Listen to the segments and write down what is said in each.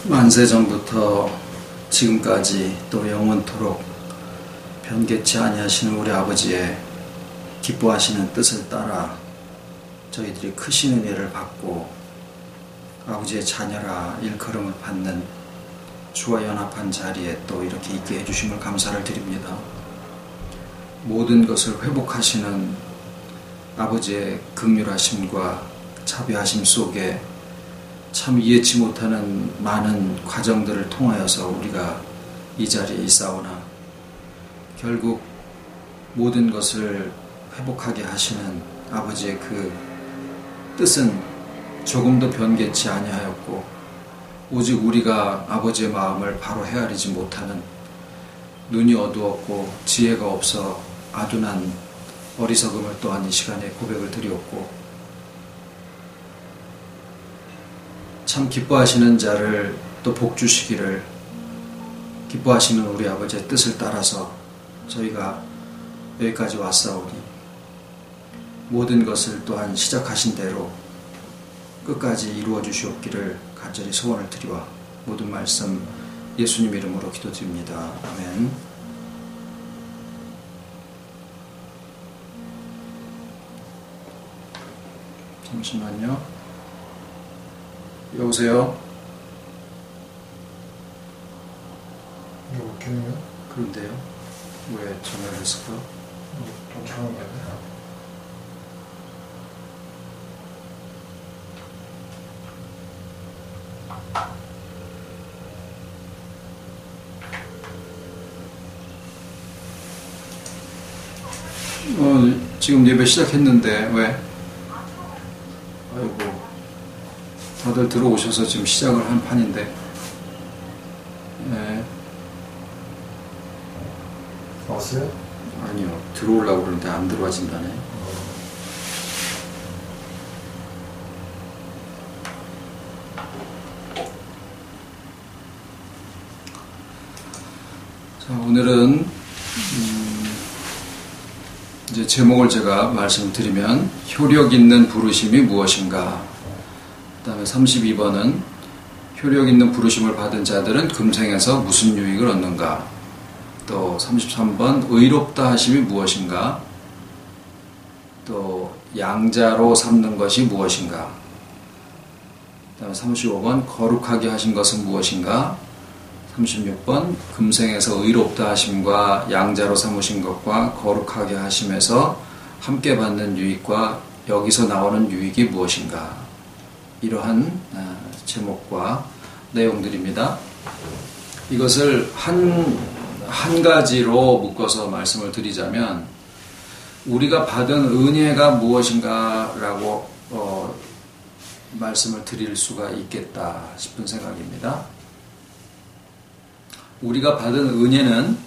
만세전부터 지금까지 또 영원토록 변개치 아니하시는 우리 아버지의 기뻐하시는 뜻을 따라 저희들이 크신 은혜를 받고 아버지의 자녀라 일컬음을 받는 주와 연합한 자리에 또 이렇게 있게 해주심을 감사를 드립니다. 모든 것을 회복하시는 아버지의 긍휼하심과 자비하심 속에 참 이해치 못하는 많은 과정들을 통하여서 우리가 이 자리에 있사오나 결국 모든 것을 회복하게 하시는 아버지의 그 뜻은 조금도 변개치 아니하였고 오직 우리가 아버지의 마음을 바로 헤아리지 못하는 눈이 어두웠고 지혜가 없어 아둔한 어리석음을 또한 이 시간에 고백을 드리었고 참 기뻐하시는 자를 또 복주시기를 기뻐하시는 우리 아버지의 뜻을 따라서 저희가 여기까지 왔사오니 모든 것을 또한 시작하신 대로 끝까지 이루어 주시옵기를 간절히 소원을 드리와 모든 말씀 예수님 이름으로 기도드립니다. 아멘. 잠시만요. 여보세요? 여보세요? 그런데요? 왜 전화를 했을까? 좀 상황이네. 지금 예배 시작했는데 왜? 아이고 다들 들어오셔서 지금 시작을 한 판인데 네. 왔어요? 아니요 들어오려고 그러는데 안 들어와진다네. 자 오늘은 이제 제목을 제가 말씀드리면 효력 있는 부르심이 무엇인가. 그 다음에 32번은 효력 있는 부르심을 받은 자들은 금생에서 무슨 유익을 얻는가. 또 33번 의롭다 하심이 무엇인가. 또 양자로 삼는 것이 무엇인가. 그 다음에 35번 거룩하게 하신 것은 무엇인가. 36번 금생에서 의롭다 하심과 양자로 삼으신 것과 거룩하게 하심에서 함께 받는 유익과 여기서 나오는 유익이 무엇인가. 이러한 제목과 내용들입니다. 이것을 한 가지로 묶어서 말씀을 드리자면 우리가 받은 은혜가 무엇인가라고 말씀을 드릴 수가 있겠다 싶은 생각입니다. 우리가 받은 은혜는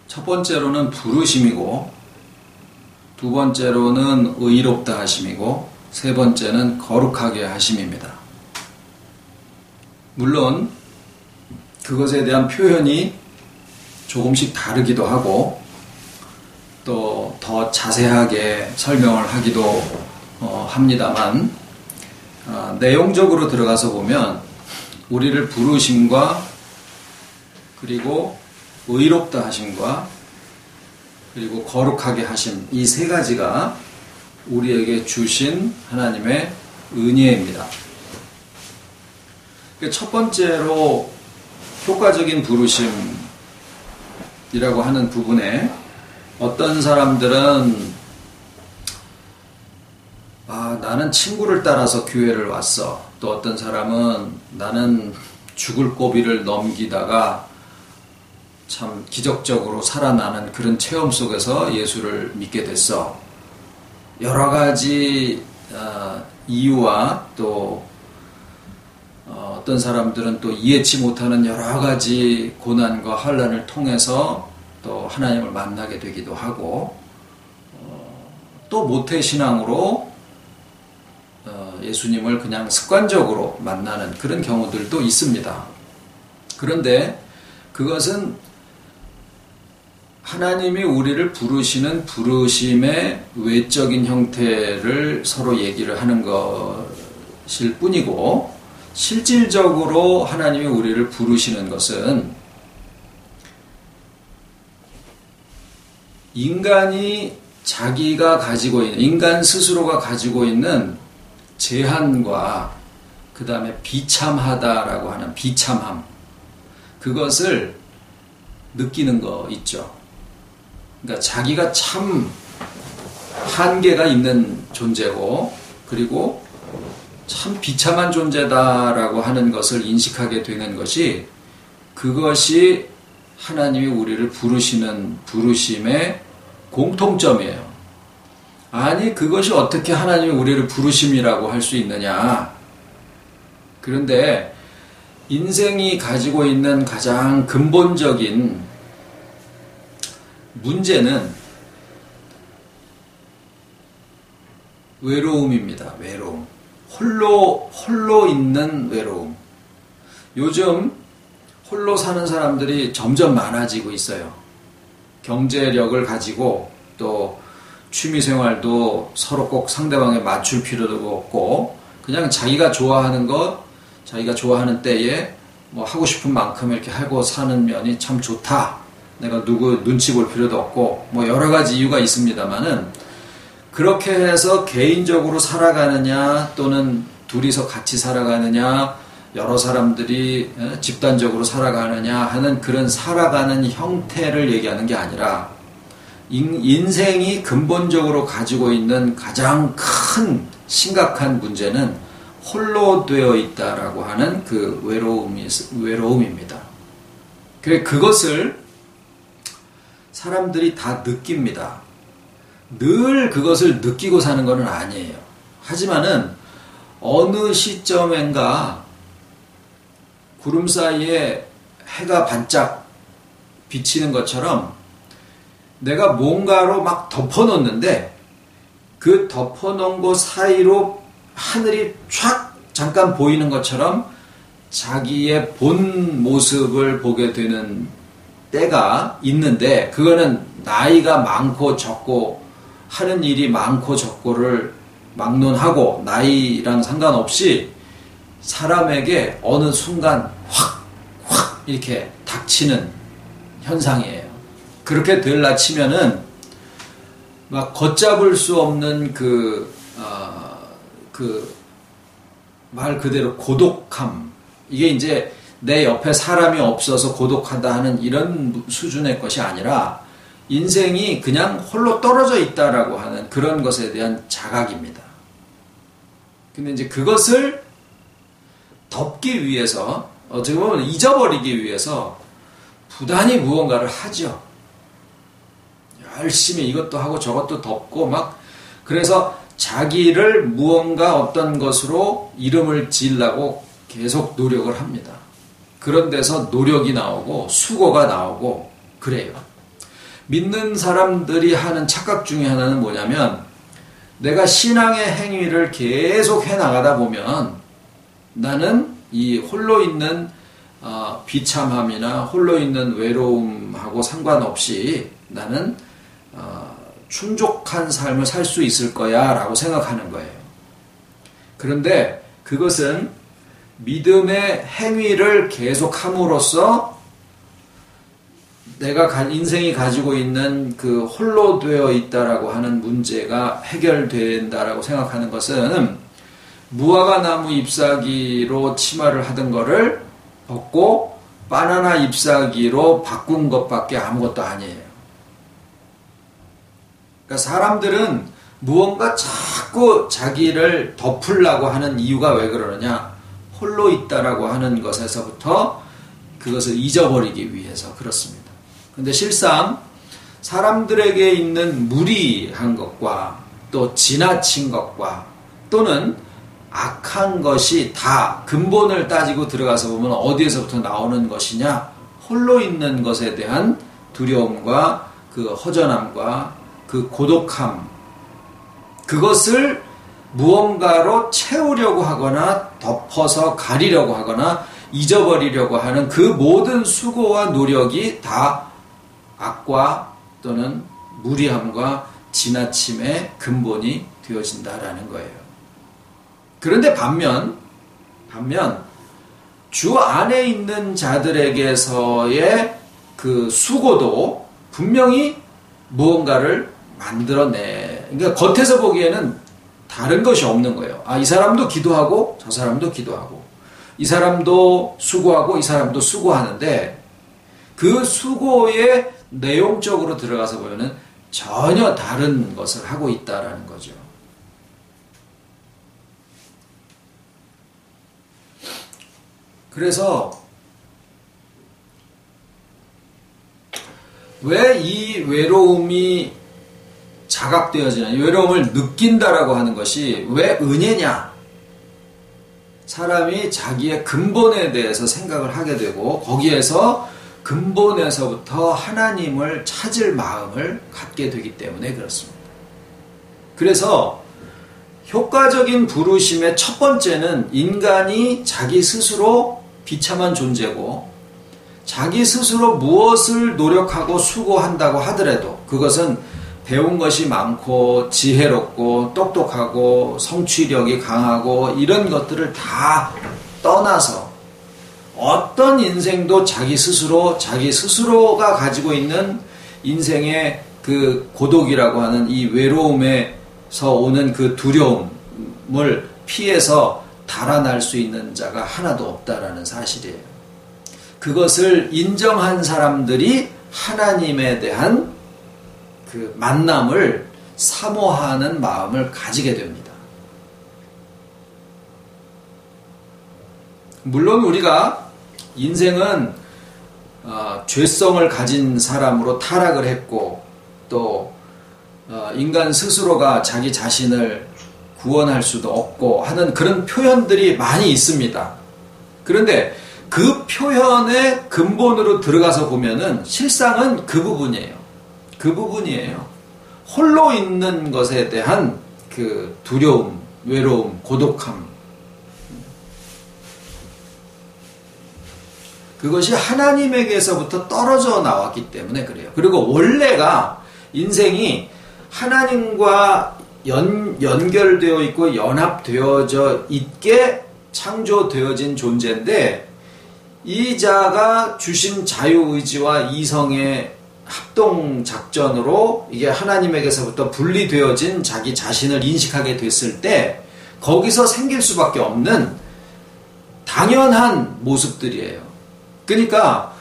첫 번째로는 부르심이고 두 번째로는 의롭다 하심이고 세 번째는 거룩하게 하심입니다. 물론 그것에 대한 표현이 조금씩 다르기도 하고 또 더 자세하게 설명을 하기도 합니다만 내용적으로 들어가서 보면 우리를 부르심과 그리고 의롭다 하심과 그리고 거룩하게 하심 이 세 가지가 우리에게 주신 하나님의 은혜입니다. 첫 번째로 효과적인 부르심이라고 하는 부분에 어떤 사람들은 나는 친구를 따라서 교회를 왔어. 또 어떤 사람은 나는 죽을 고비를 넘기다가 참 기적적으로 살아나는 그런 체험 속에서 예수를 믿게 됐어. 여러 가지 이유와 또 어떤 사람들은 또 이해치 못하는 여러 가지 고난과 환난을 통해서 또 하나님을 만나게 되기도 하고 또 모태신앙으로 예수님을 그냥 습관적으로 만나는 그런 경우들도 있습니다. 그런데 그것은 하나님이 우리를 부르시는 부르심의 외적인 형태를 서로 얘기를 하는 것일 뿐이고, 실질적으로 하나님이 우리를 부르시는 것은 인간이 자기가 가지고 있는, 인간 스스로가 가지고 있는 제한과 그 다음에 비참하다라고 하는 비참함, 그것을 느끼는 거 있죠. 그러니까 자기가 참 한계가 있는 존재고, 그리고 참 비참한 존재다라고 하는 것을 인식하게 되는 것이, 그것이 하나님이 우리를 부르시는 부르심의 공통점이에요. 아니, 그것이 어떻게 하나님이 우리를 부르심이라고 할 수 있느냐. 그런데 인생이 가지고 있는 가장 근본적인 문제는 외로움입니다. 외로움. 홀로 있는 외로움. 요즘 홀로 사는 사람들이 점점 많아지고 있어요. 경제력을 가지고 또 취미생활도 서로 꼭 상대방에 맞출 필요도 없고, 그냥 자기가 좋아하는 것, 자기가 좋아하는 때에 뭐 하고 싶은 만큼 이렇게 하고 사는 면이 참 좋다. 내가 누구 눈치 볼 필요도 없고, 뭐 여러 가지 이유가 있습니다만은, 그렇게 해서 개인적으로 살아가느냐, 또는 둘이서 같이 살아가느냐, 여러 사람들이 집단적으로 살아가느냐 하는 그런 살아가는 형태를 얘기하는 게 아니라, 인생이 근본적으로 가지고 있는 가장 큰 심각한 문제는 홀로 되어 있다라고 하는 그 외로움입니다. 그것을 사람들이 다 느낍니다. 늘 그것을 느끼고 사는 것은 아니에요. 하지만은 어느 시점인가 구름 사이에 해가 반짝 비치는 것처럼 내가 뭔가로 막 덮어놓는데, 그 덮어놓은 것 사이로 하늘이 촥 잠깐 보이는 것처럼 자기의 본 모습을 보게 되는 때가 있는데, 그거는 나이가 많고 적고 하는 일이 많고 적고를 막론하고 나이랑 상관없이 사람에게 어느 순간 확 이렇게 닥치는 현상이에요. 그렇게 될라 치면은 막 걷잡을 수 없는 말 그대로 고독함, 이게 이제 내 옆에 사람이 없어서 고독하다 하는 이런 수준의 것이 아니라, 인생이 그냥 홀로 떨어져 있다라고 하는 그런 것에 대한 자각입니다. 근데 이제 그것을 덮기 위해서, 어떻게 보면 잊어버리기 위해서 부단히 무언가를 하죠. 열심히 이것도 하고 저것도 덮고 막, 그래서 자기를 무언가 어떤 것으로 이름을 지으려고 계속 노력을 합니다. 그런 데서 노력이 나오고 수고가 나오고 그래요. 믿는 사람들이 하는 착각 중에 하나는 뭐냐면, 내가 신앙의 행위를 계속 해나가다 보면 나는 이 홀로 있는 비참함이나 홀로 있는 외로움하고 상관없이 나는 충족한 삶을 살 수 있을 거야 라고 생각하는 거예요. 그런데 그것은 믿음의 행위를 계속함으로써 내가 인생이 가지고 있는 그 홀로 되어 있다라고 하는 문제가 해결된다라고 생각하는 것은, 무화과 나무 잎사귀로 치마를 하던 거를 벗고 바나나 잎사귀로 바꾼 것밖에 아무것도 아니에요. 그러니까 사람들은 무언가 자꾸 자기를 덮으려고 하는 이유가 왜 그러느냐, 홀로 있다라고 하는 것에서부터 그것을 잊어버리기 위해서 그렇습니다. 근데 실상 사람들에게 있는 무리한 것과 또 지나친 것과 또는 악한 것이 다 근본을 따지고 들어가서 보면 어디에서부터 나오는 것이냐, 홀로 있는 것에 대한 두려움과 그 허전함과 그 고독함, 그것을 무언가로 채우려고 하거나 덮어서 가리려고 하거나 잊어버리려고 하는 그 모든 수고와 노력이 다 악과 또는 무리함과 지나침의 근본이 되어진다라는 거예요. 그런데 반면 주 안에 있는 자들에게서의 그 수고도 분명히 무언가를 만들어내. 그러니까 겉에서 보기에는 다른 것이 없는 거예요. 아, 이 사람도 기도하고 저 사람도 기도하고 이 사람도 수고하고 이 사람도 수고하는데 그 수고의 내용적으로 들어가서 보면은 전혀 다른 것을 하고 있다라는 거죠. 그래서 왜 이 외로움이 자각되어지냐, 외로움을 느낀다라고 하는 것이 왜 은혜냐? 사람이 자기의 근본에 대해서 생각을 하게 되고 거기에서 근본에서부터 하나님을 찾을 마음을 갖게 되기 때문에 그렇습니다. 그래서 효과적인 부르심의 첫 번째는 인간이 자기 스스로 비참한 존재고 자기 스스로 무엇을 노력하고 수고한다고 하더라도 그것은 배운 것이 많고 지혜롭고 똑똑하고 성취력이 강하고 이런 것들을 다 떠나서 어떤 인생도 자기 스스로가 가지고 있는 인생의 그 고독이라고 하는 이 외로움에서 오는 그 두려움을 피해서 달아날 수 있는 자가 하나도 없다라는 사실이에요. 그것을 인정한 사람들이 하나님에 대한 그 만남을 사모하는 마음을 가지게 됩니다. 물론 우리가 인생은 죄성을 가진 사람으로 타락을 했고 또 인간 스스로가 자기 자신을 구원할 수도 없고 하는 그런 표현들이 많이 있습니다. 그런데 그 표현의 근본으로 들어가서 보면은 실상은 그 부분이에요. 그 부분이에요. 홀로 있는 것에 대한 그 두려움, 외로움, 고독함. 그것이 하나님에게서부터 떨어져 나왔기 때문에 그래요. 그리고 원래가 인생이 하나님과 연결되어 있고 연합되어져 있게 창조되어진 존재인데 이 자가 주신 자유의지와 이성의 합동작전으로 이게 하나님에게서부터 분리되어진 자기 자신을 인식하게 됐을 때 거기서 생길 수밖에 없는 당연한 모습들이에요. 그러니까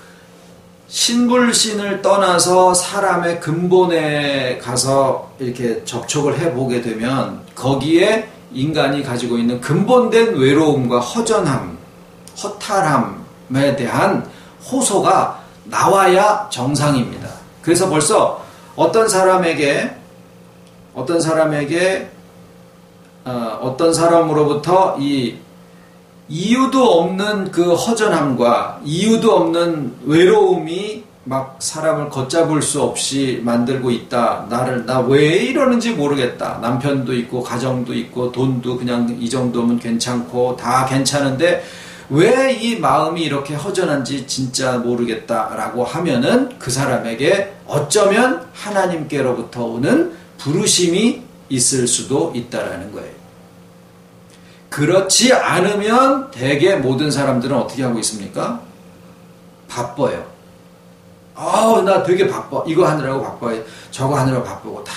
신불신을 떠나서 사람의 근본에 가서 이렇게 접촉을 해보게 되면 거기에 인간이 가지고 있는 근본된 외로움과 허전함, 허탈함에 대한 호소가 나와야 정상입니다. 그래서 벌써 어떤 사람으로부터 이 이유도 없는 그 허전함과 이유도 없는 외로움이 막 사람을 걷잡을 수 없이 만들고 있다. 나 왜 이러는지 모르겠다. 남편도 있고 가정도 있고 돈도 그냥 이 정도면 괜찮고 다 괜찮은데 왜 이 마음이 이렇게 허전한지 진짜 모르겠다라고 하면은 그 사람에게 어쩌면 하나님께로부터 오는 부르심이 있을 수도 있다라는 거예요. 그렇지 않으면 대개 모든 사람들은 어떻게 하고 있습니까? 바빠요. 나 되게 바빠. 이거 하느라고 바빠요. 저거 하느라고 바쁘고 다.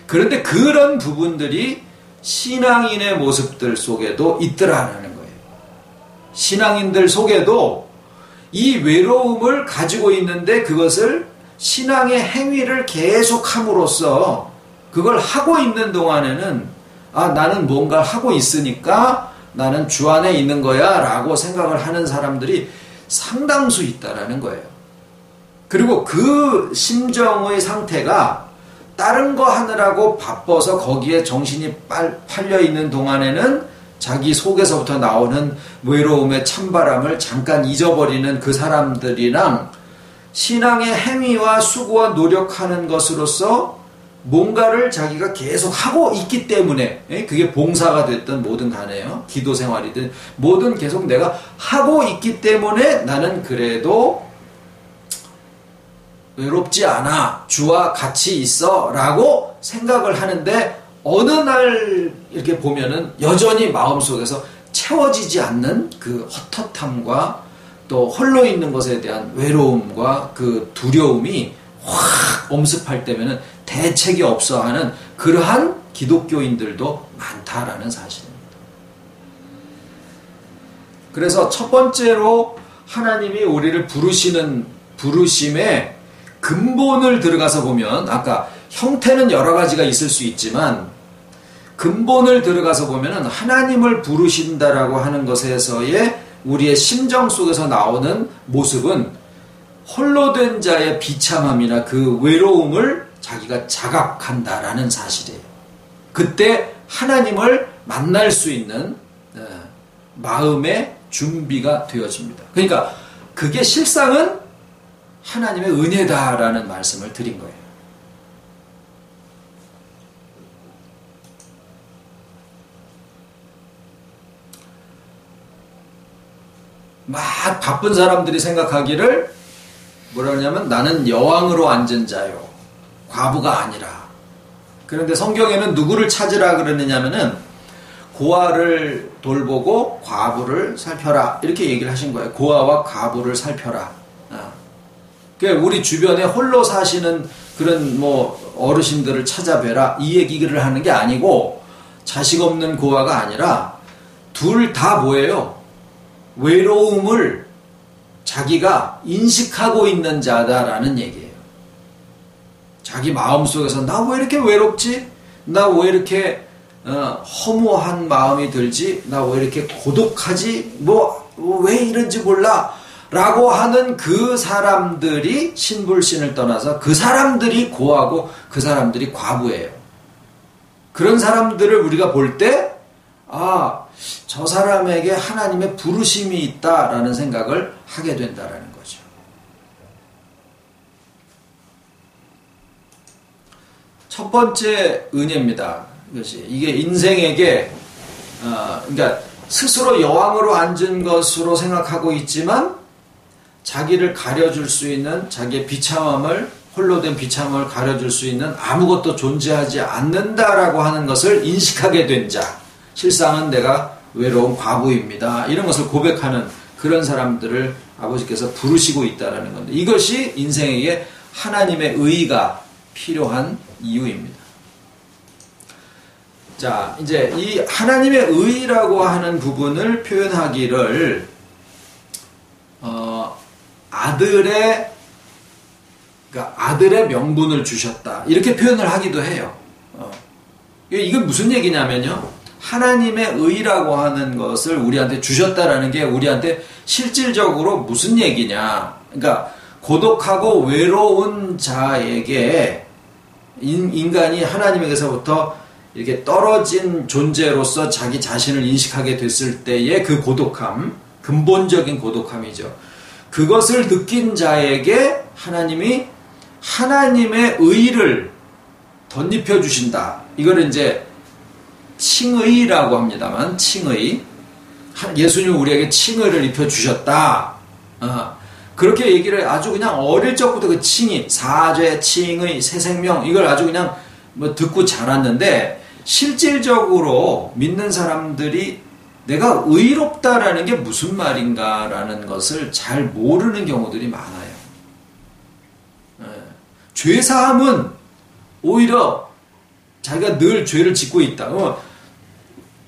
그런데 그런 부분들이 신앙인의 모습들 속에도 있더라라는 거예요. 신앙인들 속에도 이 외로움을 가지고 있는데 그것을 신앙의 행위를 계속함으로써 그걸 하고 있는 동안에는 나는 뭔가 하고 있으니까 나는 주 안에 있는 거야 라고 생각을 하는 사람들이 상당수 있다라는 거예요. 그리고 그 심정의 상태가 다른 거 하느라고 바빠서 거기에 정신이 팔려 있는 동안에는 자기 속에서부터 나오는 외로움의 찬바람을 잠깐 잊어버리는 그 사람들이랑 신앙의 행위와 수고와 노력하는 것으로서 뭔가를 자기가 계속 하고 있기 때문에 그게 봉사가 됐든 뭐든 간에요. 기도 생활이든 뭐든 계속 내가 하고 있기 때문에 나는 그래도 외롭지 않아. 주와 같이 있어 라고 생각을 하는데 어느 날 이렇게 보면은 여전히 마음속에서 채워지지 않는 그 헛헛함과 또 홀로 있는 것에 대한 외로움과 그 두려움이 확 엄습할 때면은 대책이 없어 하는 그러한 기독교인들도 많다라는 사실입니다. 그래서 첫 번째로 하나님이 우리를 부르시는 부르심의 근본을 들어가서 보면 아까 형태는 여러 가지가 있을 수 있지만 근본을 들어가서 보면은 하나님을 부르신다라고 하는 것에서의 우리의 심정 속에서 나오는 모습은 홀로 된 자의 비참함이나 그 외로움을 자기가 자각한다라는 사실이에요. 그때 하나님을 만날 수 있는 마음의 준비가 되어집니다. 그러니까 그게 실상은 하나님의 은혜다라는 말씀을 드린 거예요. 막 바쁜 사람들이 생각하기를 뭐라 그러냐면 나는 여왕으로 앉은 자요. 과부가 아니라. 그런데 성경에는 누구를 찾으라 그러느냐면은 고아를 돌보고 과부를 살펴라. 이렇게 얘기를 하신 거예요. 고아와 과부를 살펴라. 그러니까 우리 주변에 홀로 사시는 그런 뭐 어르신들을 찾아뵈라. 이 얘기를 하는 게 아니고 자식 없는 고아가 아니라 둘 다 뭐예요? 외로움을 자기가 인식하고 있는 자다라는 얘기예요. 자기 마음속에서 나 왜 이렇게 외롭지? 나 왜 이렇게 허무한 마음이 들지? 나 왜 이렇게 고독하지? 왜 이런지 몰라? 라고 하는 그 사람들이 신불신을 떠나서 그 사람들이 고아고 그 사람들이 과부예요. 그런 사람들을 우리가 볼 때 저 사람에게 하나님의 부르심이 있다라는 생각을 하게 된다라는 거죠. 첫 번째 은혜입니다. 이것이 이게 인생에게 그러니까 스스로 여왕으로 앉은 것으로 생각하고 있지만 자기를 가려줄 수 있는 자기의 비참함을 홀로 된 비참함을 가려줄 수 있는 아무것도 존재하지 않는다라고 하는 것을 인식하게 된 자. 실상은 내가 외로운 과부입니다. 이런 것을 고백하는 그런 사람들을 아버지께서 부르시고 있다는 건데 이것이 인생에게 하나님의 의가 필요한 이유입니다. 자, 이제 이 하나님의 의라고 하는 부분을 표현하기를 아들의 명분을 주셨다. 이렇게 표현을 하기도 해요. 이건 무슨 얘기냐면요. 하나님의 의라고 하는 것을 우리한테 주셨다라는 게 우리한테 실질적으로 무슨 얘기냐. 그러니까 고독하고 외로운 자에게 인간이 하나님에게서부터 이렇게 떨어진 존재로서 자기 자신을 인식하게 됐을 때의 그 고독함, 근본적인 고독함이죠. 그것을 느낀 자에게 하나님이 하나님의 의를 덧입혀 주신다. 이거를 이제 칭의라고 합니다만 칭의. 예수님은 우리에게 칭의를 입혀 주셨다. 그렇게 얘기를 아주 그냥 어릴 적부터 그 칭의, 사죄, 칭의, 새 생명 이걸 아주 그냥 뭐 듣고 자랐는데 실질적으로 믿는 사람들이 내가 의롭다라는 게 무슨 말인가라는 것을 잘 모르는 경우들이 많아요. 죄사함은 오히려 자기가 늘 죄를 짓고 있다.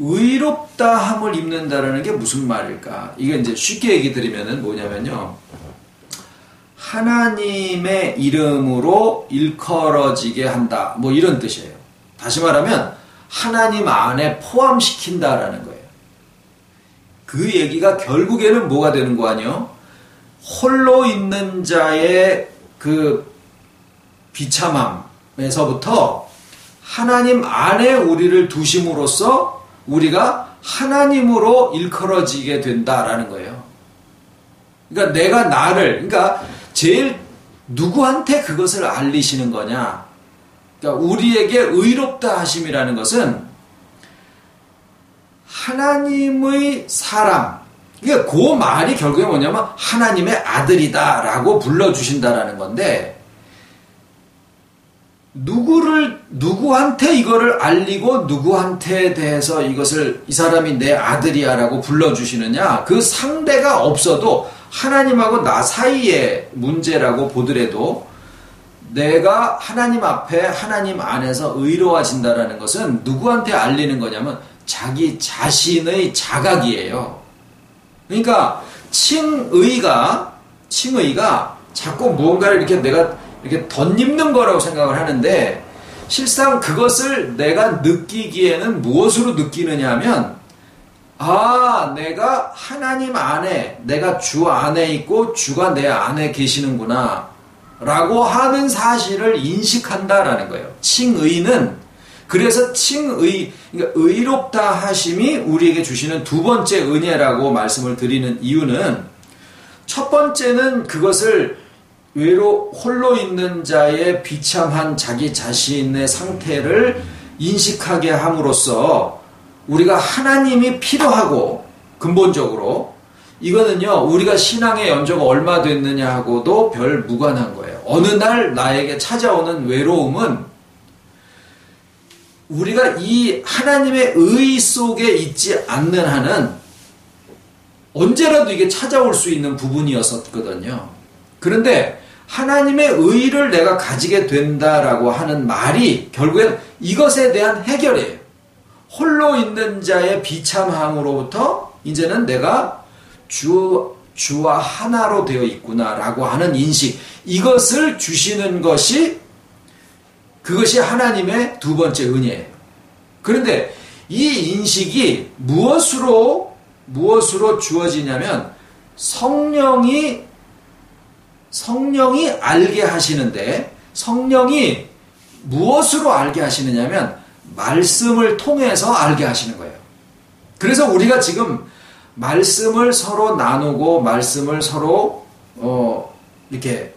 의롭다함을 입는다라는 게 무슨 말일까? 이게 이제 쉽게 얘기 드리면은 뭐냐면요. 하나님의 이름으로 일컬어지게 한다. 뭐 이런 뜻이에요. 다시 말하면 하나님 안에 포함시킨다라는 거예요. 그 얘기가 결국에는 뭐가 되는 거 아니요? 홀로 있는 자의 그 비참함에서부터 하나님 안에 우리를 두심으로써 우리가 하나님으로 일컬어지게 된다라는 거예요. 그러니까 내가 그러니까 제일 누구한테 그것을 알리시는 거냐? 그러니까 우리에게 의롭다 하심이라는 것은 하나님의 사람. 그러니까 그 말이 결국에 뭐냐면 하나님의 아들이다라고 불러주신다라는 건데 누구를 누구한테 이거를 알리고 누구한테 대해서 이것을 이 사람이 내 아들이야 라고 불러주시느냐? 그 상대가 없어도 하나님하고 나 사이의 문제라고 보더라도 내가 하나님 앞에 하나님 안에서 의로워진다라는 것은 누구한테 알리는 거냐면 자기 자신의 자각이에요. 그러니까 칭의가 자꾸 무언가를 이렇게 내가 이렇게 덧입는 거라고 생각을 하는데 실상 그것을 내가 느끼기에는 무엇으로 느끼느냐 하면 내가 하나님 안에 내가 주 안에 있고 주가 내 안에 계시는구나 라고 하는 사실을 인식한다라는 거예요. 칭의는 그래서 그러니까 의롭다 하심이 우리에게 주시는 두 번째 은혜라고 말씀을 드리는 이유는 첫 번째는 그것을 홀로 있는 자의 비참한 자기 자신의 상태를 인식하게 함으로써 우리가 하나님이 필요하고 근본적으로 이거는요 우리가 신앙의 연조가 얼마 됐느냐 하고도 별 무관한 거예요. 어느 날 나에게 찾아오는 외로움은 우리가 이 하나님의 의 속에 있지 않는 한은 언제라도 이게 찾아올 수 있는 부분이었었거든요. 그런데 하나님의 의를 내가 가지게 된다라고 하는 말이 결국엔 이것에 대한 해결이에요. 홀로 있는 자의 비참함으로부터 이제는 내가 주와 하나로 되어 있구나라고 하는 인식, 이것을 주시는 그것이 하나님의 두 번째 은혜예요. 그런데 이 인식이 무엇으로 주어지냐면 성령이 알게 하시는데, 성령이 무엇으로 알게 하시느냐면 말씀을 통해서 알게 하시는 거예요. 그래서 우리가 지금 말씀을 서로 나누고 말씀을 서로 이렇게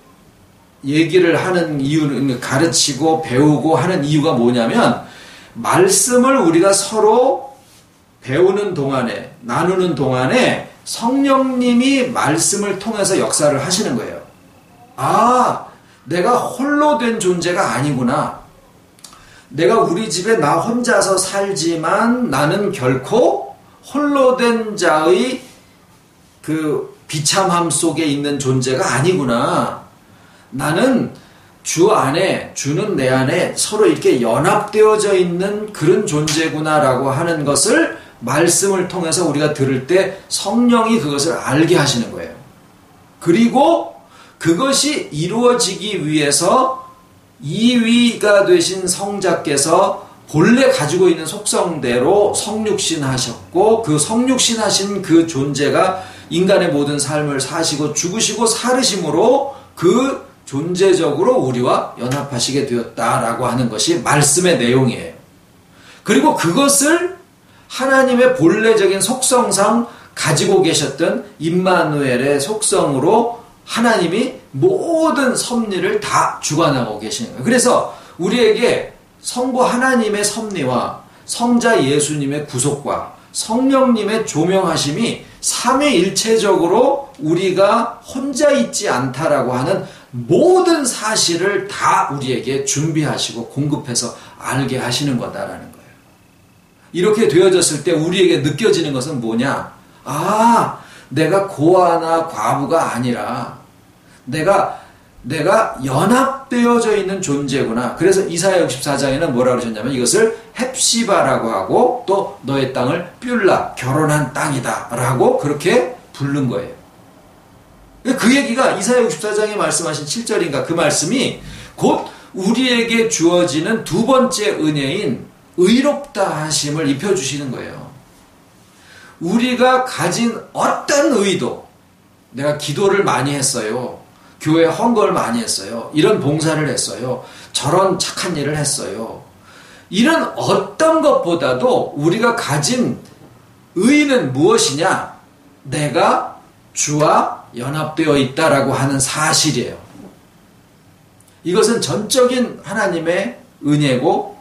얘기를 하는 이유는, 가르치고 배우고 하는 이유가 뭐냐면 말씀을 우리가 서로 배우는 동안에, 나누는 동안에 성령님이 말씀을 통해서 역사를 하시는 거예요. 내가 홀로 된 존재가 아니구나. 내가 우리 집에 나 혼자서 살지만 나는 결코 홀로 된 자의 그 비참함 속에 있는 존재가 아니구나. 나는 주 안에, 주는 내 안에 서로 이렇게 연합되어져 있는 그런 존재구나라고 하는 것을 말씀을 통해서 우리가 들을 때 성령이 그것을 알게 하시는 거예요. 그리고 그것이 이루어지기 위해서 2위가 되신 성자께서 본래 가지고 있는 속성대로 성육신 하셨고, 그 성육신 하신 그 존재가 인간의 모든 삶을 사시고 죽으시고 살으심으로 그 존재적으로 우리와 연합하시게 되었다라고 하는 것이 말씀의 내용이에요. 그리고 그것을 하나님의 본래적인 속성상 가지고 계셨던 임마누엘의 속성으로 하나님이 모든 섭리를 다 주관하고 계시는 거예요. 그래서 우리에게 성부 하나님의 섭리와 성자 예수님의 구속과 성령님의 조명하심이 삼위일체적으로 우리가 혼자 있지 않다라고 하는 모든 사실을 다 우리에게 준비하시고 공급해서 알게 하시는 거다라는 거예요. 이렇게 되어졌을 때 우리에게 느껴지는 것은 뭐냐? 내가 고아나 과부가 아니라 내가 연합되어져 있는 존재구나. 그래서 이사야 64장에는 뭐라고 그러셨냐면 이것을 헵시바라고 하고 또 너의 땅을 뷸라, 결혼한 땅이다 라고 그렇게 부른 거예요. 그 얘기가 이사야 64장에 말씀하신 7절인가 그 말씀이 곧 우리에게 주어지는 두 번째 은혜인 의롭다 하심을 입혀주시는 거예요. 우리가 가진 어떤 의도, 내가 기도를 많이 했어요. 교회 헌금을 많이 했어요. 이런 봉사를 했어요. 저런 착한 일을 했어요. 이런 어떤 것보다도 우리가 가진 의는 무엇이냐? 내가 주와 연합되어 있다라고 하는 사실이에요. 이것은 전적인 하나님의 은혜고,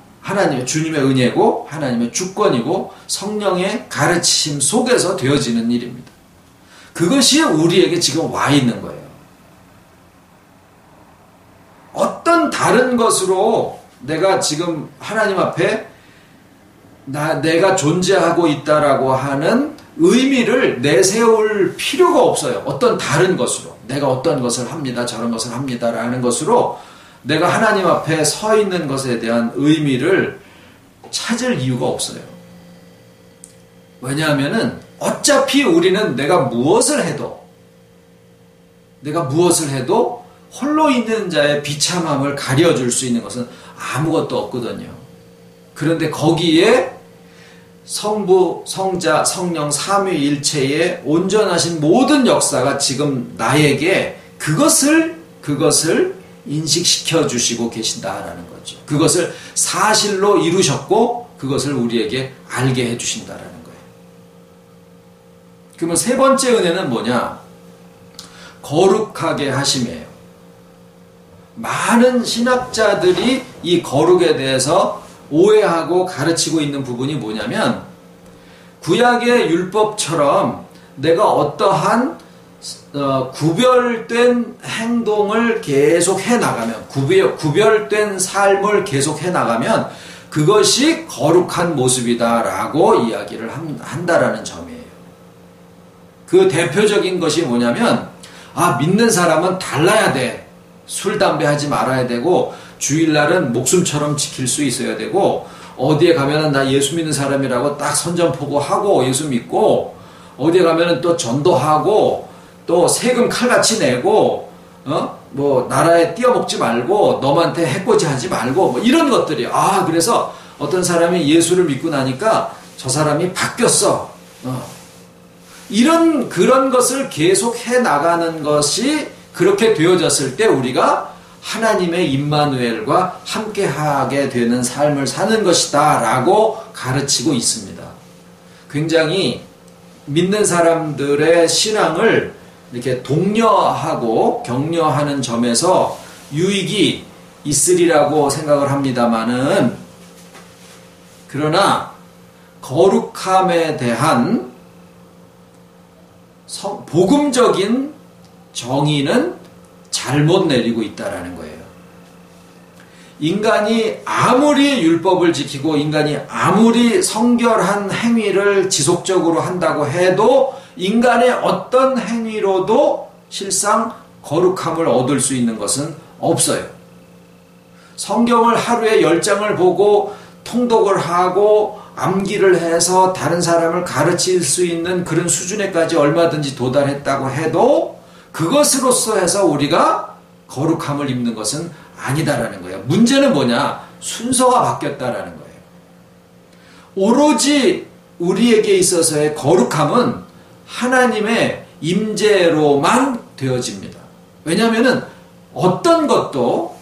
주님의 은혜고, 하나님의 주권이고, 성령의 가르치심 속에서 되어지는 일입니다. 그것이 우리에게 지금 와 있는 거예요. 어떤 다른 것으로 내가 지금 하나님 앞에 내가 존재하고 있다라고 하는 의미를 내세울 필요가 없어요. 어떤 다른 것으로. 내가 어떤 것을 합니다. 저런 것을 합니다라는 것으로 내가 하나님 앞에 서 있는 것에 대한 의미를 찾을 이유가 없어요. 왜냐하면은 어차피 우리는 내가 무엇을 해도 홀로 있는 자의 비참함을 가려줄 수 있는 것은 아무것도 없거든요. 그런데 거기에 성부, 성자, 성령 삼위일체의 온전하신 모든 역사가 지금 나에게 그것을 인식시켜 주시고 계신다라는 거죠. 그것을 사실로 이루셨고 그것을 우리에게 알게 해 주신다라는 거예요. 그러면 세 번째 은혜는 뭐냐? 거룩하게 하심이에요. 많은 신학자들이 이 거룩에 대해서 오해하고 가르치고 있는 부분이 뭐냐면 구약의 율법처럼 내가 어떠한 구별된 행동을 계속 해나가면 구별된 삶을 계속 해나가면 그것이 거룩한 모습이다라고 이야기를 한다라는 점이에요. 그 대표적인 것이 뭐냐면 믿는 사람은 달라야 돼. 술, 담배 하지 말아야 되고 주일날은 목숨처럼 지킬 수 있어야 되고 어디에 가면은 나 예수 믿는 사람이라고 딱 선전포고하고 예수 믿고 어디에 가면은 또 전도하고 또 세금 칼같이 내고 뭐 나라에 띄어먹지 말고 너한테 해코지 하지 말고 뭐 이런 것들이 그래서 어떤 사람이 예수를 믿고 나니까 저 사람이 바뀌었어. 그런 것을 계속 해 나가는 것이 그렇게 되어졌을 때 우리가 하나님의 임마누엘과 함께하게 되는 삶을 사는 것이다 라고 가르치고 있습니다. 굉장히 믿는 사람들의 신앙을 이렇게 독려하고 격려하는 점에서 유익이 있으리라고 생각을 합니다마는 그러나 거룩함에 대한 복음적인 정의는 잘못 내리고 있다라는 거예요. 인간이 아무리 율법을 지키고 인간이 아무리 성결한 행위를 지속적으로 한다고 해도 인간의 어떤 행위로도 실상 거룩함을 얻을 수 있는 것은 없어요. 성경을 하루에 10장을 보고 통독을 하고 암기를 해서 다른 사람을 가르칠 수 있는 그런 수준에까지 얼마든지 도달했다고 해도 그것으로서 해서 우리가 거룩함을 입는 것은 아니다라는 거예요. 문제는 뭐냐? 순서가 바뀌었다라는 거예요. 오로지 우리에게 있어서의 거룩함은 하나님의 임재로만 되어집니다. 왜냐하면 어떤 것도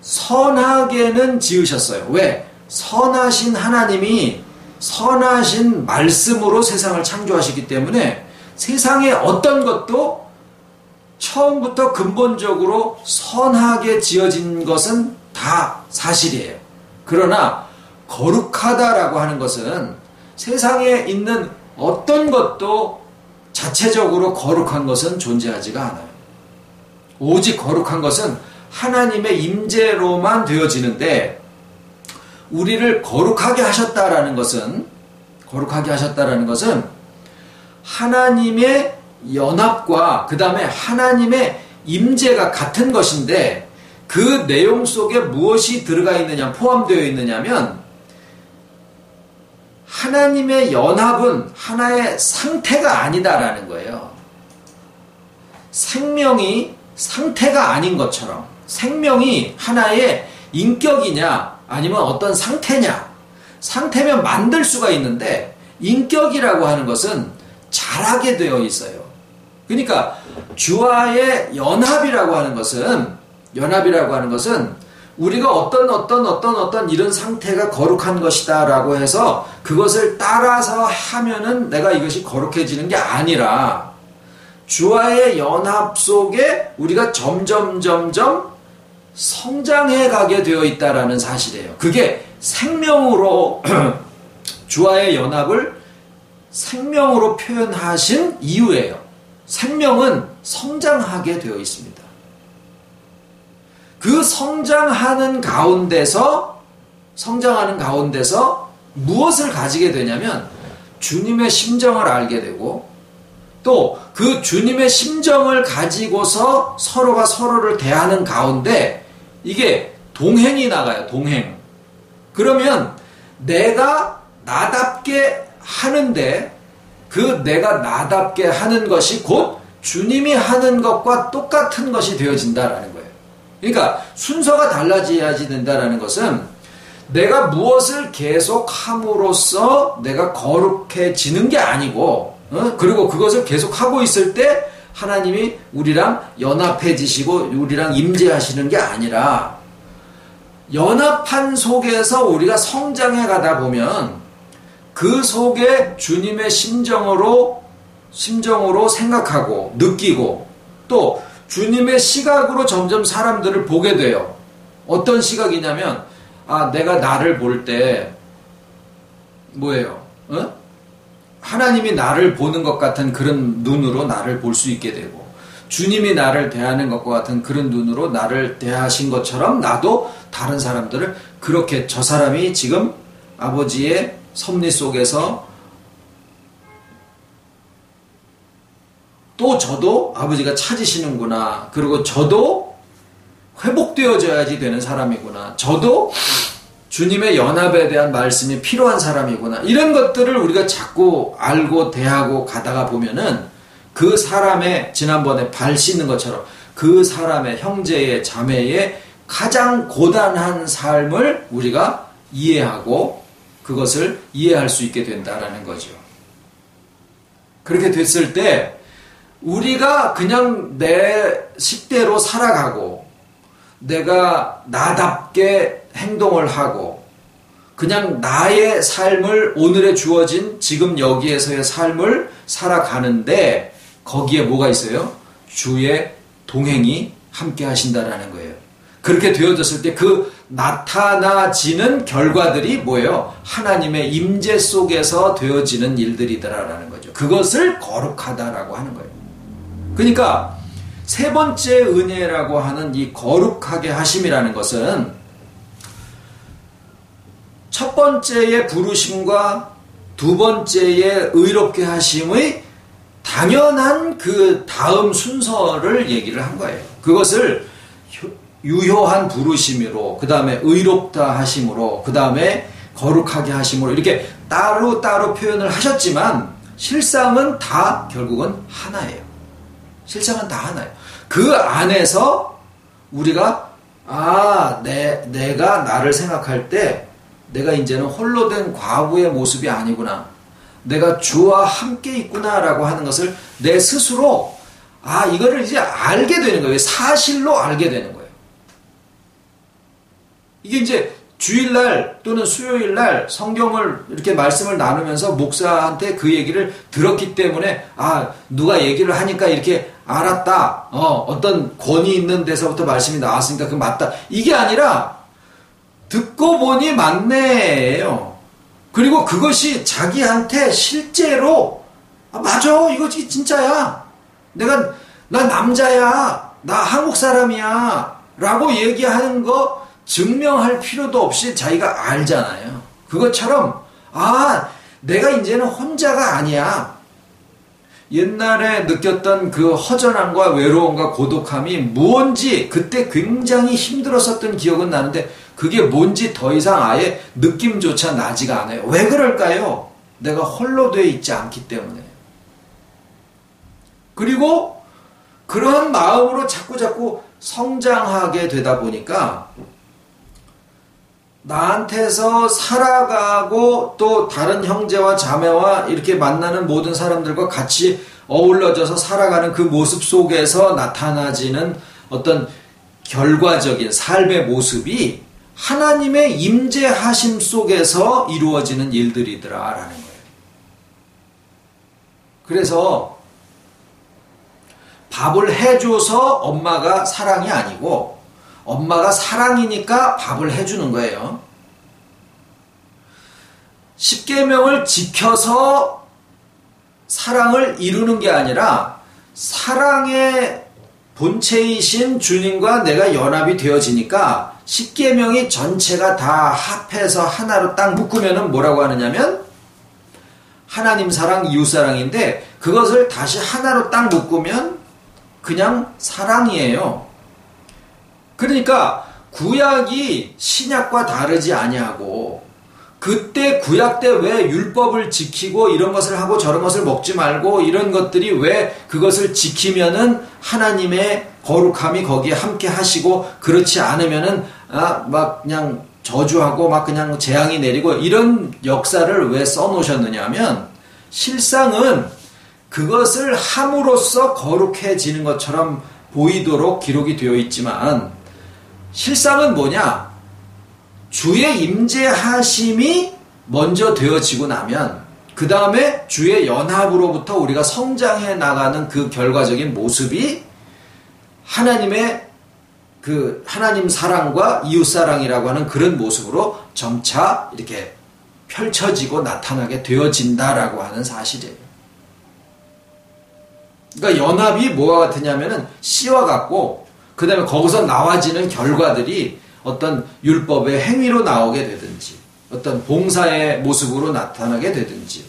선하게는 지으셨어요. 왜? 선하신 하나님이 선하신 말씀으로 세상을 창조하시기 때문에 세상의 어떤 것도 처음부터 근본적으로 선하게 지어진 것은 다 사실이에요. 그러나 거룩하다라고 하는 것은 세상에 있는 어떤 것도 자체적으로 거룩한 것은 존재하지가 않아요. 오직 거룩한 것은 하나님의 임재로만 되어지는데 우리를 거룩하게 하셨다라는 것은 하나님의 연합과 그 다음에 하나님의 임재가 같은 것인데 그 내용 속에 무엇이 들어가 있느냐, 포함되어 있느냐면 하나님의 연합은 하나의 상태가 아니다라는 거예요. 생명이 상태가 아닌 것처럼 생명이 하나의 인격이냐 아니면 어떤 상태냐. 상태면 만들 수가 있는데 인격이라고 하는 것은 자라게 되어 있어요. 그러니까 주와의 연합이라고 하는 것은 우리가 어떤 이런 상태가 거룩한 것이다 라고 해서 그것을 따라서 하면은 내가 이것이 거룩해지는 게 아니라 주와의 연합 속에 우리가 점점 성장해 가게 되어 있다라는 사실이에요. 그게 생명으로 주와의 연합을 생명으로 표현하신 이유예요. 생명은 성장하게 되어 있습니다. 그 성장하는 가운데서 무엇을 가지게 되냐면 주님의 심정을 알게 되고 또 그 주님의 심정을 가지고서 서로가 서로를 대하는 가운데 이게 동행이 나가요. 동행. 그러면 내가 나답게 하는데 그 내가 나답게 하는 것이 곧 주님이 하는 것과 똑같은 것이 되어진다라는 거예요. 그러니까 순서가 달라져야지 된다라는 것은 내가 무엇을 계속 함으로써 내가 거룩해지는 게 아니고 그리고 그것을 계속 하고 있을 때 하나님이 우리랑 연합해지시고 우리랑 임재하시는 게 아니라 연합한 속에서 우리가 성장해 가다 보면 그 속에 주님의 심정으로 생각하고 느끼고 또 주님의 시각으로 점점 사람들을 보게 돼요. 어떤 시각이냐면 내가 나를 볼 때 뭐예요? 하나님이 나를 보는 것 같은 그런 눈으로 나를 볼 수 있게 되고 주님이 나를 대하는 것과 같은 그런 눈으로 나를 대하신 것처럼 나도 다른 사람들을 그렇게 저 사람이 지금 아버지의 섭리 속에서 또 저도 아버지가 찾으시는구나. 그리고 저도 회복되어져야지 되는 사람이구나. 저도 주님의 연합에 대한 말씀이 필요한 사람이구나. 이런 것들을 우리가 자꾸 알고 대하고 가다가 보면은 그 사람의 지난번에 발 씻는 것처럼 그 사람의 형제의 자매의 가장 고단한 삶을 우리가 이해하고 그것을 이해할 수 있게 된다라는 거죠. 그렇게 됐을 때 우리가 그냥 내 식대로 살아가고 내가 나답게 행동을 하고 그냥 나의 삶을 오늘에 주어진 지금 여기에서의 삶을 살아가는데 거기에 뭐가 있어요? 주의 동행이 함께 하신다라는 거예요. 그렇게 되어졌을 때 그 나타나지는 결과들이 뭐예요? 하나님의 임재 속에서 되어지는 일들이더라라는 거죠. 그것을 거룩하다라고 하는 거예요. 그러니까 세 번째 은혜라고 하는 이 거룩하게 하심이라는 것은 첫 번째의 부르심과 두 번째의 의롭게 하심의 당연한 그 다음 순서를 얘기를 한 거예요. 그것을 유효한 부르심으로, 그 다음에 의롭다 하심으로, 그 다음에 거룩하게 하심으로 이렇게 따로따로 표현을 하셨지만 실상은 다 결국은 하나예요. 실상은 다 하나예요. 그 안에서 우리가 내가 나를 생각할 때 내가 이제는 홀로 된 과부의 모습이 아니구나. 내가 주와 함께 있구나라고 하는 것을 내 스스로 이거를 이제 알게 되는 거예요. 사실로 알게 되는 거예요. 이게 이제 주일날 또는 수요일날 성경을 이렇게 말씀을 나누면서 목사한테 그 얘기를 들었기 때문에 누가 얘기를 하니까 이렇게 알았다. 어떤 권위 있는 데서부터 말씀이 나왔으니까 그거 맞다. 이게 아니라 듣고 보니 맞네예요. 그리고 그것이 자기한테 실제로 맞아, 이거 진짜야. 난 남자야. 나 한국 사람이야. 라고 얘기하는 거 증명할 필요도 없이 자기가 알잖아요. 그것처럼 내가 이제는 혼자가 아니야. 옛날에 느꼈던 그 허전함과 외로움과 고독함이 뭔지 그때 굉장히 힘들었었던 기억은 나는데 그게 뭔지 더 이상 아예 느낌조차 나지가 않아요. 왜 그럴까요? 내가 홀로 되어 있지 않기 때문에. 그리고 그러한 마음으로 자꾸 성장하게 되다 보니까 나한테서 살아가고 또 다른 형제와 자매와 이렇게 만나는 모든 사람들과 같이 어울러져서 살아가는 그 모습 속에서 나타나지는 어떤 결과적인 삶의 모습이 하나님의 임재하심 속에서 이루어지는 일들이더라라는 거예요. 그래서 밥을 해줘서 엄마가 사랑이 아니고 엄마가 사랑이니까 밥을 해주는 거예요. 십계명을 지켜서 사랑을 이루는 게 아니라 사랑의 본체이신 주님과 내가 연합이 되어지니까 십계명이 전체가 다 합해서 하나로 딱 묶으면은 뭐라고 하느냐면 하나님 사랑, 이웃 사랑인데 그것을 다시 하나로 딱 묶으면 그냥 사랑이에요. 그러니까 구약이 신약과 다르지 아니하고 그때 구약 때 왜 율법을 지키고 이런 것을 하고 저런 것을 먹지 말고 이런 것들이 왜 그것을 지키면은 하나님의 거룩함이 거기에 함께 하시고 그렇지 않으면은 막 그냥 저주하고 막 그냥 재앙이 내리고 이런 역사를 왜 써놓으셨느냐 하면 실상은 그것을 함으로써 거룩해지는 것처럼 보이도록 기록이 되어 있지만 실상은 뭐냐? 주의 임재하심이 먼저 되어지고 나면 그 다음에 주의 연합으로부터 우리가 성장해 나가는 그 결과적인 모습이 하나님의 그 하나님 사랑과 이웃 사랑이라고 하는 그런 모습으로 점차 이렇게 펼쳐지고 나타나게 되어진다라고 하는 사실이에요. 그러니까 연합이 뭐와 같으냐면은 씨와 같고 그 다음에 거기서 나와지는 결과들이 어떤 율법의 행위로 나오게 되든지 어떤 봉사의 모습으로 나타나게 되든지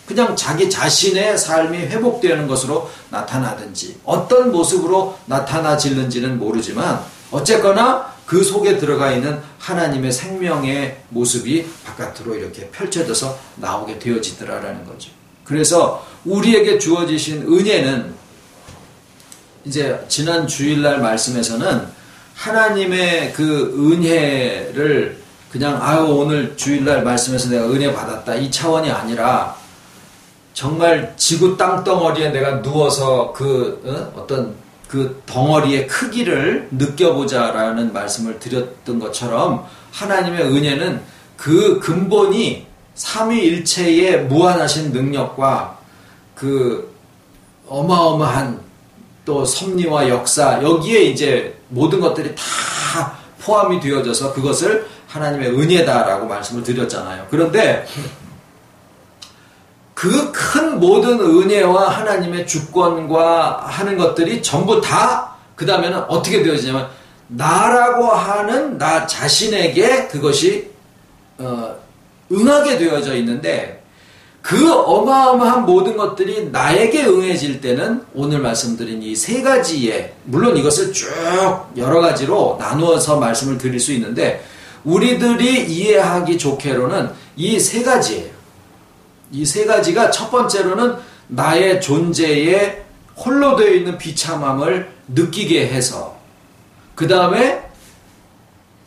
그냥 자기 자신의 삶이 회복되는 것으로 나타나든지 어떤 모습으로 나타나질는지는 모르지만 어쨌거나 그 속에 들어가 있는 하나님의 생명의 모습이 바깥으로 이렇게 펼쳐져서 나오게 되어지더라라는 거죠. 그래서 우리에게 주어지신 은혜는 이제 지난 주일날 말씀에서는 하나님의 그 은혜를 그냥 오늘 주일날 말씀에서 내가 은혜 받았다 이 차원이 아니라 정말 지구 땅덩어리에 내가 누워서 어떤 그 덩어리의 크기를 느껴보자라는 말씀을 드렸던 것처럼 하나님의 은혜는 그 근본이 삼위일체의 무한하신 능력과 그 어마어마한 또 섭리와 역사 여기에 이제 모든 것들이 다 포함이 되어져서 그것을 하나님의 은혜다라고 말씀을 드렸잖아요. 그런데 그 큰 모든 은혜와 하나님의 주권과 하는 것들이 전부 다 그 다음에는 어떻게 되어지냐면 나라고 하는 나 자신에게 그것이 응하게 되어져 있는데 그 어마어마한 모든 것들이 나에게 응해질 때는 오늘 말씀드린 이 세 가지의 물론 이것을 쭉 여러 가지로 나누어서 말씀을 드릴 수 있는데 우리들이 이해하기 좋게로는 이 세 가지예요. 이 세 가지가 첫 번째로는 나의 존재에 홀로 되어 있는 비참함을 느끼게 해서 그 다음에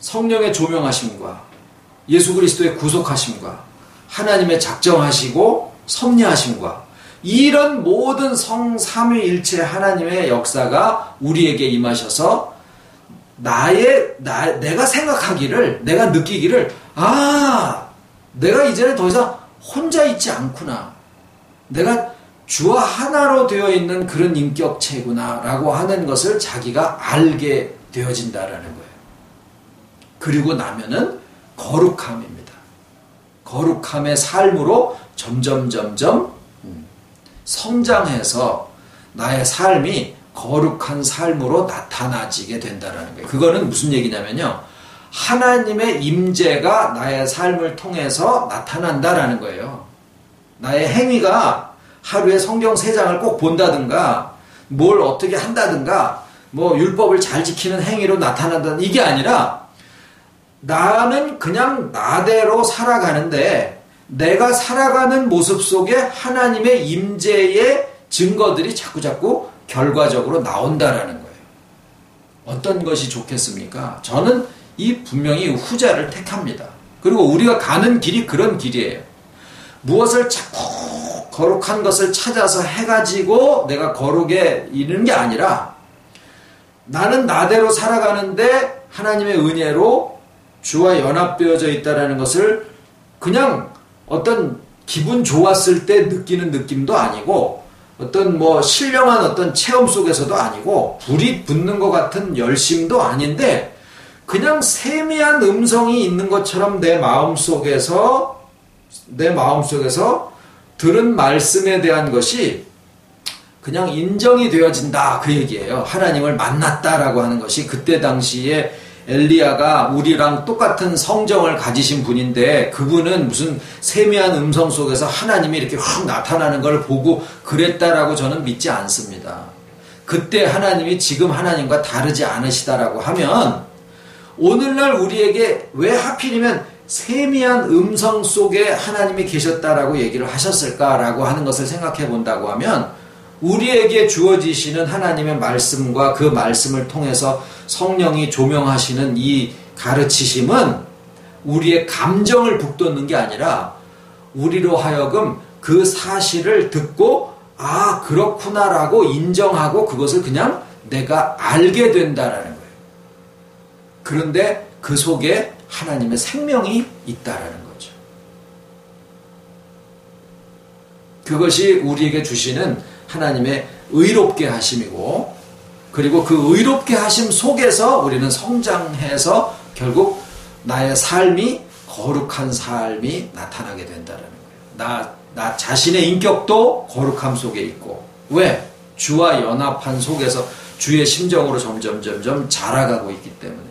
성령의 조명하심과 예수 그리스도의 구속하심과 하나님의 작정하시고 섭리하심과 이런 모든 성삼위일체 하나님의 역사가 우리에게 임하셔서 내가 생각하기를 내가 느끼기를 내가 이제는 더 이상 혼자 있지 않구나. 내가 주와 하나로 되어 있는 그런 인격체구나 라고 하는 것을 자기가 알게 되어진다라는 거예요. 그리고 나면은 거룩함입니다. 거룩함의 삶으로 점점 성장해서 나의 삶이 거룩한 삶으로 나타나지게 된다는 거예요. 그거는 무슨 얘기냐면요. 하나님의 임재가 나의 삶을 통해서 나타난다라는 거예요. 나의 행위가 하루에 성경 3장을 꼭 본다든가 뭘 어떻게 한다든가 뭐 율법을 잘 지키는 행위로 나타난다는 이게 아니라 나는 그냥 나대로 살아가는데 내가 살아가는 모습 속에 하나님의 임재의 증거들이 자꾸자꾸 결과적으로 나온다라는 거예요. 어떤 것이 좋겠습니까? 저는 분명히 후자를 택합니다. 그리고 우리가 가는 길이 그런 길이에요. 무엇을 자꾸 거룩한 것을 찾아서 해가지고 내가 거룩에 이르는 게 아니라 나는 나대로 살아가는데 하나님의 은혜로 주와 연합되어져 있다는 것을 그냥 어떤 기분 좋았을 때 느끼는 느낌도 아니고 어떤 신령한 어떤 체험 속에서도 아니고 불이 붙는 것 같은 열심도 아닌데 그냥 세미한 음성이 있는 것처럼 내 마음속에서 들은 말씀에 대한 것이 그냥 인정이 되어진다 그 얘기예요. 하나님을 만났다라고 하는 것이 그때 당시에 엘리야가 우리랑 똑같은 성정을 가지신 분인데 그분은 무슨 세미한 음성 속에서 하나님이 이렇게 확 나타나는 걸 보고 그랬다라고 저는 믿지 않습니다. 그때 하나님이 지금 하나님과 다르지 않으시다라고 하면 오늘날 우리에게 왜 하필이면 세미한 음성 속에 하나님이 계셨다라고 얘기를 하셨을까라고 하는 것을 생각해 본다고 하면 우리에게 주어지시는 하나님의 말씀과 그 말씀을 통해서 성령이 조명하시는 이 가르치심은 우리의 감정을 북돋는 게 아니라 우리로 하여금 그 사실을 듣고 아 그렇구나라고 인정하고 그것을 그냥 내가 알게 된다라는 거예요. 그런데 그 속에 하나님의 생명이 있다라는 거죠. 그것이 우리에게 주시는 하나님의 의롭게 하심이고 그리고 그 의롭게 하심 속에서 우리는 성장해서 결국 나의 삶이 거룩한 삶이 나타나게 된다는 거예요. 나 자신의 인격도 거룩함 속에 있고 왜? 주와 연합한 속에서 주의 심정으로 점점 자라가고 있기 때문에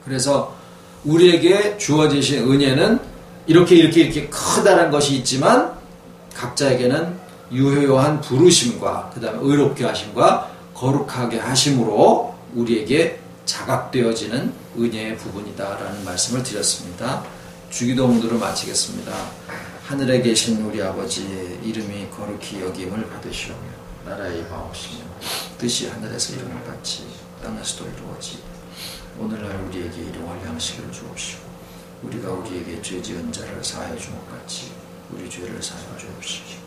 그래서 우리에게 주어지신 은혜는 이렇게 크다란 것이 있지만 각자에게는 유효한 부르심과 그 다음에 의롭게 하심과 거룩하게 하심으로 우리에게 자각되어지는 은혜의 부분이다라는 말씀을 드렸습니다. 주기도문으로 마치겠습니다. 하늘에 계신 우리 아버지의 이름이 거룩히 여김을 받으시오며 나라의 임하옵시며 뜻이 하늘에서 이루는 같이 땅에서도 이루어지이다. 오늘날 우리에게 일용할 양식을 주옵시고 우리가 우리에게 죄 지은 자를 사하여 준 것 같이 우리 죄를 사하여 주옵시고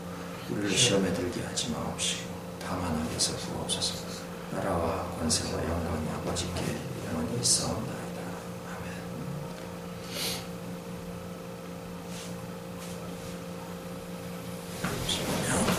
우리를 시험에 들게 하지 마옵시고 다만 악에서 구하옵소서. 나라와 권세와 영광이 아버지께 영원히 있사옵나이다. 아멘.